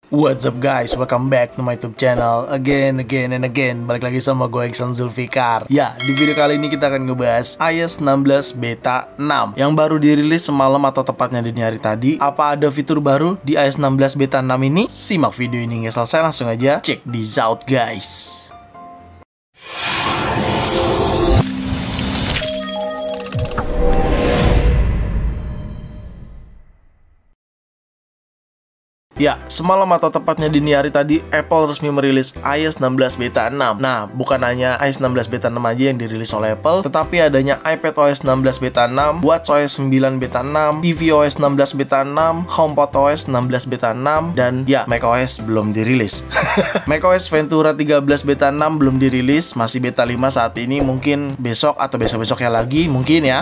What's up guys, welcome back to my YouTube channel again and again. Balik lagi sama gue Iksan Zulfikar. Ya, di video kali ini kita akan ngebahas iOS 16 Beta 6 yang baru dirilis semalam atau tepatnya dini hari tadi. Apa ada fitur baru di iOS 16 Beta 6 ini? Simak video ini hingga selesai, langsung aja check this out guys. Ya, semalam atau tepatnya dini hari tadi, Apple resmi merilis iOS 16 Beta 6. Nah, bukan hanya iOS 16 Beta 6 aja yang dirilis oleh Apple, tetapi adanya iPadOS 16 Beta 6, WatchOS 9 Beta 6, tvOS 16 Beta 6, HomePodOS 16 Beta 6, dan ya, macOS belum dirilis. macOS Ventura 13 Beta 6 belum dirilis, masih Beta 5 saat ini, mungkin besok atau besok-besoknya lagi, mungkin ya.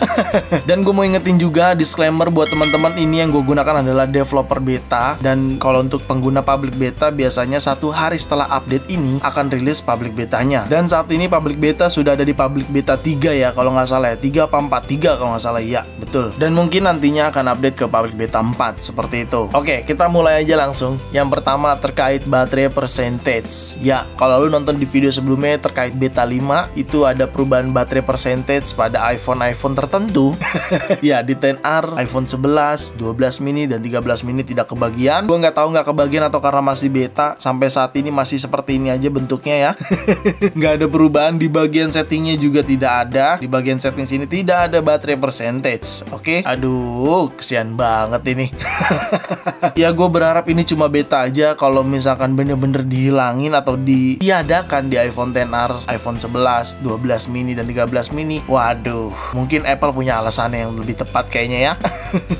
Dan gue mau ingetin juga, disclaimer buat teman-teman, ini yang gue gunakan adalah developer beta, dan kalau untuk pengguna public beta biasanya 1 hari setelah update ini akan rilis public betanya. Dan saat ini public beta sudah ada di public beta 3 ya, kalau nggak salah ya, 3 apa 4? 3 kalau nggak salah, ya betul. Dan mungkin nantinya akan update ke public beta 4 seperti itu. Oke, kita mulai aja langsung. Yang pertama terkait baterai percentage. Ya, kalau lu nonton di video sebelumnya terkait beta 5 itu ada perubahan baterai percentage pada iPhone tertentu. Ya, di XR, iPhone 11, 12 mini dan 13 mini tidak kebagian. Gua nggak tahu nggak kebagian atau karena masih beta, sampai saat ini masih seperti ini aja bentuknya ya. Nggak ada perubahan. Di bagian settingnya juga tidak ada. Di bagian setting sini tidak ada baterai percentage. Oke, aduh kesian banget ini. Ya, gue berharap ini cuma beta aja. Kalau misalkan bener-bener dihilangin atau ditiadakan di iPhone XR, iPhone 11, 12 mini dan 13 mini, waduh, mungkin Apple punya alasannya yang lebih tepat kayaknya ya.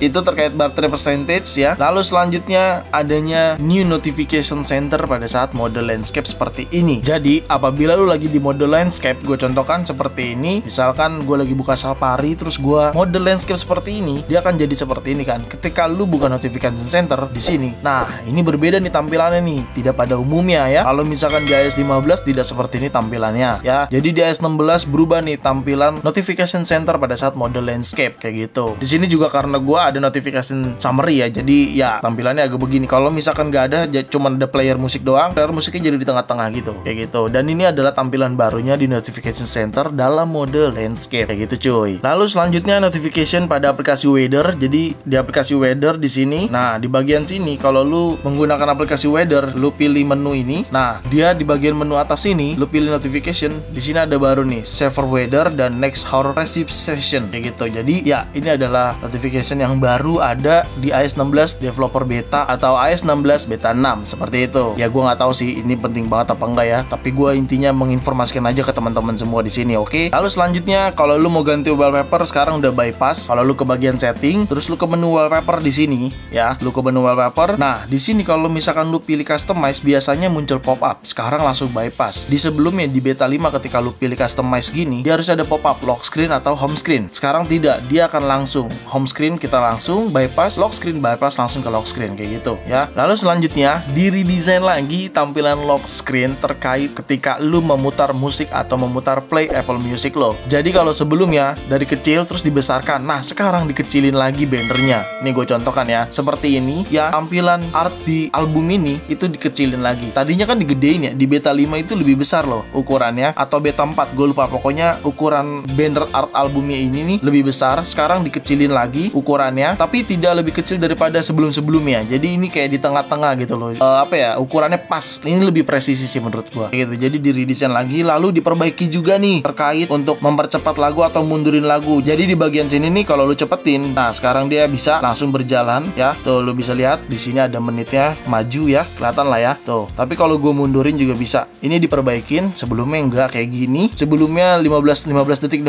Itu terkait baterai percentage ya. Lalu selanjutnya adanya new notification center pada saat mode landscape seperti ini. Jadi apabila lu lagi di mode landscape, gue contohkan seperti ini. Misalkan gue lagi buka Safari, terus gue mode landscape seperti ini, dia akan jadi seperti ini kan. Ketika lu buka notification center di sini, nah ini berbeda nih tampilannya nih, tidak pada umumnya ya. Kalau misalkan di iOS 15 tidak seperti ini tampilannya ya. Jadi di iOS 16 berubah nih tampilan notification center pada saat mode landscape kayak gitu. Di sini juga karena gue ada notification summary ya, jadi ya tampilannya agak begini. Kalau misalkan nggak ada, cuman ada player musik doang, player musiknya jadi di tengah-tengah gitu, kayak gitu. Dan ini adalah tampilan barunya di notification center dalam mode landscape kayak gitu cuy. Lalu selanjutnya notification pada aplikasi weather. Jadi di aplikasi weather di sini, nah di bagian sini kalau lu menggunakan aplikasi weather, lu pilih menu ini. Nah dia di bagian menu atas ini, lu pilih notification. Di sini ada baru nih saver weather dan next hour reception kayak gitu. Jadi ya ini adalah notification yang baru ada di iOS 16 developer beta atau iOS 16 Beta 6 seperti itu. Ya gue nggak tahu sih ini penting banget apa enggak ya, tapi gue intinya menginformasikan aja ke teman-teman semua di sini, oke? Lalu selanjutnya kalau lu mau ganti wallpaper sekarang udah bypass. Kalau lu ke bagian setting, terus lu ke menu wallpaper di sini ya, lu ke menu wallpaper. Nah di sini kalau misalkan lu pilih customize biasanya muncul pop up. Sekarang langsung bypass. Di sebelumnya di Beta 5 ketika lu pilih customize gini, dia harus ada pop up lock screen atau home screen. Sekarang tidak, dia akan langsung home screen, kita langsung bypass, lock screen bypass, langsung ke lock screen kayak gitu ya. Lalu selanjutnya di redesign lagi tampilan lock screen terkait ketika lu memutar musik atau memutar play Apple Music lo. Jadi kalau sebelumnya dari kecil terus dibesarkan, nah sekarang dikecilin lagi bannernya. Nih gue contohkan ya, seperti ini ya, tampilan art di album ini itu dikecilin lagi. Tadinya kan digedein ya, di Beta 5 itu lebih besar loh ukurannya, atau Beta 4 gue lupa, pokoknya ukuran banner art albumnya ini nih lebih besar. Sekarang dikecilin lagi ukurannya, tapi tidak lebih kecil daripada sebelum-sebelumnya. Jadi ini kayak di tengah-tengah gitu loh. Apa ya, ukurannya pas. Ini lebih presisi sih menurut gua gitu. Jadi di redesign lagi, lalu diperbaiki juga nih terkait untuk mempercepat lagu atau mundurin lagu. Jadi di bagian sini nih kalau lu cepetin, nah sekarang dia bisa langsung berjalan ya. Tuh lu bisa lihat di sini ada menitnya maju ya, kelihatan lah ya. Tuh. Tapi kalau gua mundurin juga bisa. Ini diperbaikin, sebelumnya enggak kayak gini. Sebelumnya 15 detik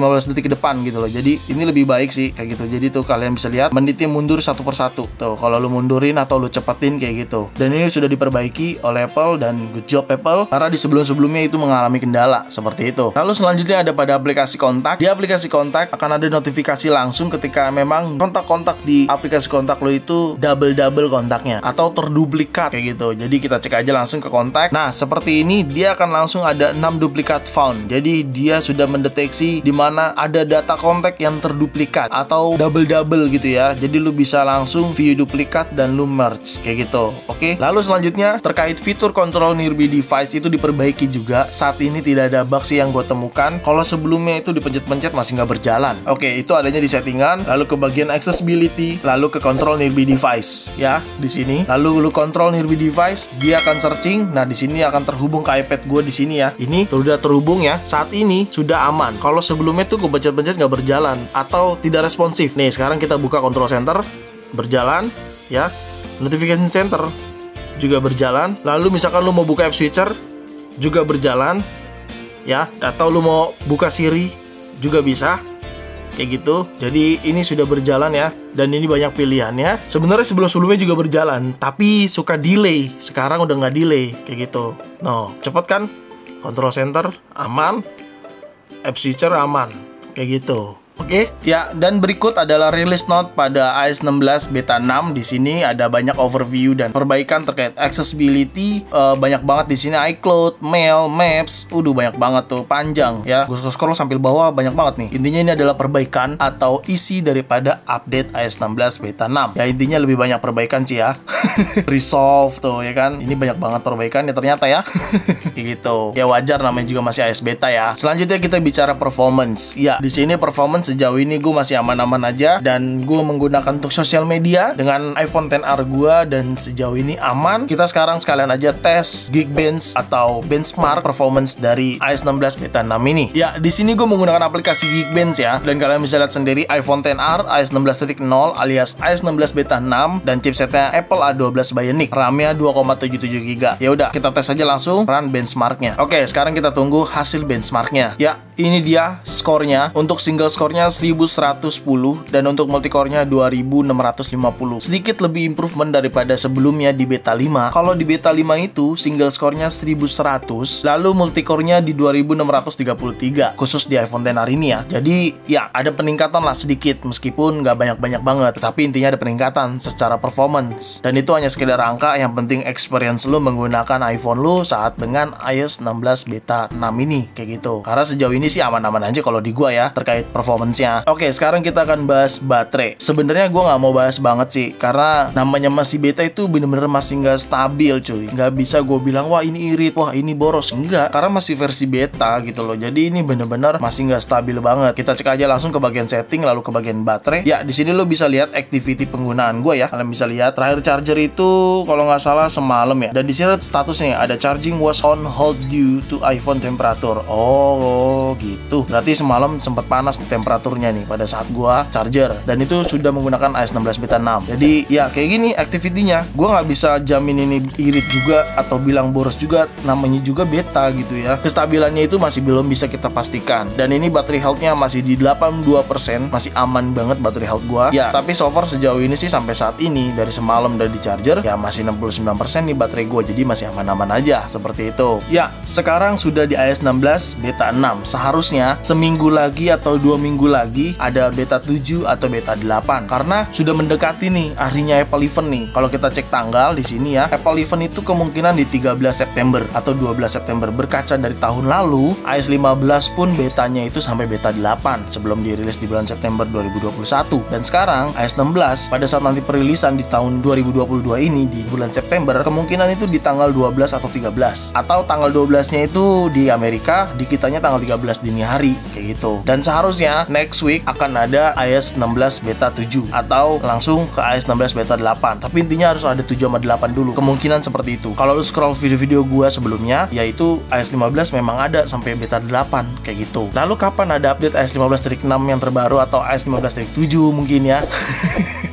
ke depan gitu loh. Jadi ini lebih baik sih kayak gitu. Jadi tuh kalian bisa lihat menitnya mundur satu persatu. Tuh kalau lu mundurin atau lu cepetin kayak gitu. Dan ini sudah diperbaiki oleh Apple dan good job Apple, karena di sebelum-sebelumnya itu mengalami kendala seperti itu. Lalu selanjutnya ada pada aplikasi kontak. Di aplikasi kontak akan ada notifikasi langsung ketika memang kontak-kontak di aplikasi kontak lo itu double kontaknya atau terduplikat kayak gitu. Jadi kita cek aja langsung ke kontak. Nah seperti ini dia akan langsung ada 6 duplikat found. Jadi dia sudah mendeteksi di mana ada data kontak yang terduplikat atau double gitu ya. Jadi lu bisa langsung view duplikat dan lu merge kayak gitu. Oke. Lalu selanjutnya terkait fitur control nearby device itu diperbaiki juga. Saat ini tidak ada bug sih yang gue temukan. Kalau sebelumnya itu dipencet-pencet masih nggak berjalan. Oke, itu adanya di settingan, lalu ke bagian accessibility, lalu ke control nearby device ya di sini. Lalu lu control nearby device, dia akan searching. Nah, di sini akan terhubung ke iPad gue di sini ya. Ini sudah terhubung ya. Saat ini sudah aman. Kalau sebelumnya tuh gue pencet-pencet nggak berjalan atau tidak responsif. Nih, sekarang kita buka control center, berjalan ya. Notification center juga berjalan. Lalu misalkan lu mau buka app switcher juga berjalan ya, atau lu mau buka Siri juga bisa kayak gitu. Jadi ini sudah berjalan ya, dan ini banyak pilihannya. Sebenarnya sebelumnya juga berjalan, tapi suka delay. Sekarang udah nggak delay kayak gitu. No, cepet kan? Control center aman, app switcher aman kayak gitu. Oke, ya, dan berikut adalah release note pada iOS 16 beta 6. Di sini ada banyak overview dan perbaikan terkait accessibility. Banyak banget di sini, iCloud, Mail, Maps. Banyak banget tuh, panjang ya. Gue scroll sambil bawah banyak banget nih. Intinya ini adalah perbaikan atau isi daripada update iOS 16 beta 6. Ya, intinya lebih banyak perbaikan sih ya. Resolve tuh ya kan. Ini banyak banget perbaikan ya ternyata ya. Kayak gitu. Ya wajar, namanya juga masih iOS beta ya. Selanjutnya kita bicara performance. Ya, di sini performance sejauh ini gue masih aman-aman aja, dan gue menggunakan untuk sosial media dengan iPhone XR gue, dan sejauh ini aman. Kita sekarang sekalian aja tes Geekbench atau benchmark performance dari iOS 16 beta 6 ini. Ya, di sini gue menggunakan aplikasi Geekbench ya, dan kalian bisa lihat sendiri iPhone XR iOS 16.0 alias iOS 16 beta 6 dan chipsetnya Apple A12 Bionic, RAM-nya 2,77 GB. Ya udah, kita tes aja langsung run benchmarknya. Oke, sekarang kita tunggu hasil benchmarknya. Ya, ini dia skornya. Untuk single skornya 1110 dan untuk multicore-nya 2650. Sedikit lebih improvement daripada sebelumnya di beta 5. Kalau di beta 5 itu single skornya 1100, lalu multicore-nya di 2633 khusus di iPhone XR ini ya. Jadi ya ada peningkatan lah sedikit, meskipun nggak banyak-banyak banget, tapi intinya ada peningkatan secara performance. Dan itu hanya sekedar angka, yang penting experience lu menggunakan iPhone lu saat dengan iOS 16 beta 6 ini kayak gitu. Karena sejauh ini sih aman-aman aja kalau di gua ya terkait performance. Oke, sekarang kita akan bahas baterai. Sebenarnya gue nggak mau bahas banget sih, karena namanya masih beta itu bener-bener masih nggak stabil cuy. Nggak bisa gue bilang wah ini irit, wah ini boros, enggak, karena masih versi beta gitu loh. Jadi ini bener-bener masih nggak stabil banget. Kita cek aja langsung ke bagian setting, lalu ke bagian baterai. Ya, di sini lo bisa lihat activity penggunaan gue ya. Kalian bisa lihat terakhir charger itu kalau nggak salah semalam ya. Dan di sini statusnya ada charging was on hold due to iPhone temperature. Oh gitu. Berarti semalam sempat panas temperaturnya nih pada saat gua charger, dan itu sudah menggunakan iOS 16 beta 6. Jadi ya kayak gini activity-nya. Gua nggak bisa jamin ini irit juga atau bilang boros juga, namanya juga beta gitu ya. Kestabilannya itu masih belum bisa kita pastikan. Dan ini battery health-nya masih di 82%, masih aman banget battery health gua. Ya, tapi so far sejauh ini sih sampai saat ini dari semalam dari di charger ya masih 69% nih baterai gua, jadi masih aman-aman aja seperti itu. Ya, sekarang sudah di iOS 16 beta 6. Seharusnya seminggu lagi atau 2 minggu lagi ada beta 7 atau beta 8, karena sudah mendekati nih harinya Apple Event nih. Kalau kita cek tanggal di sini ya, Apple Event itu kemungkinan di 13 September atau 12 September. Berkaca dari tahun lalu, iOS 15 pun betanya itu sampai beta 8 sebelum dirilis di bulan September 2021. Dan sekarang iOS 16 pada saat nanti perilisan di tahun 2022 ini di bulan September, kemungkinan itu di tanggal 12 atau 13, atau tanggal 12-nya itu di Amerika, di kitanya tanggal 13 dini hari kayak gitu. Dan seharusnya next week akan ada iOS 16 beta 7 atau langsung ke iOS 16 beta 8. Tapi intinya harus ada 7 sama 8 dulu. Kemungkinan seperti itu. Kalau lu scroll video-video gua sebelumnya, yaitu iOS 15 memang ada sampai beta 8 kayak gitu. Lalu kapan ada update iOS 15.6 yang terbaru atau iOS 15.7 mungkin ya?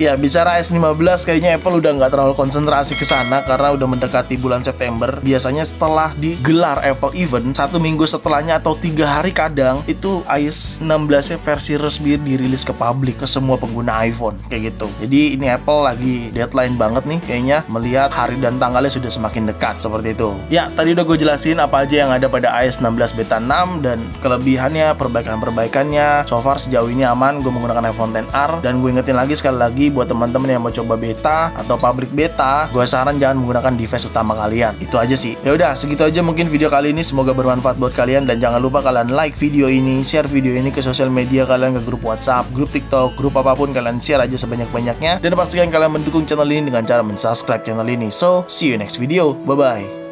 Ya, bicara iOS 15 kayaknya Apple udah nggak terlalu konsentrasi ke sana karena udah mendekati bulan September. Biasanya setelah digelar Apple Event, 1 minggu setelahnya atau 3 hari kadang itu iOS 16 versi resmi dirilis ke publik, ke semua pengguna iPhone kayak gitu. Jadi ini Apple lagi deadline banget nih kayaknya, melihat hari dan tanggalnya sudah semakin dekat seperti itu. Ya, tadi udah gue jelasin apa aja yang ada pada iOS 16 beta 6 dan kelebihannya, perbaikan-perbaikannya. So far sejauh ini aman, gue menggunakan iPhone XR. Dan gue ingetin lagi sekali lagi buat teman-teman yang mau coba beta atau pabrik beta, gue saran jangan menggunakan device utama kalian. Itu aja sih. Ya udah, segitu aja mungkin video kali ini, semoga bermanfaat buat kalian, dan jangan lupa kalian like, like video ini, share video ini ke sosial media kalian, ke grup WhatsApp, grup TikTok, grup apapun, kalian share aja sebanyak-banyaknya. Dan pastikan kalian mendukung channel ini dengan cara mensubscribe channel ini. So, see you next video. Bye-bye.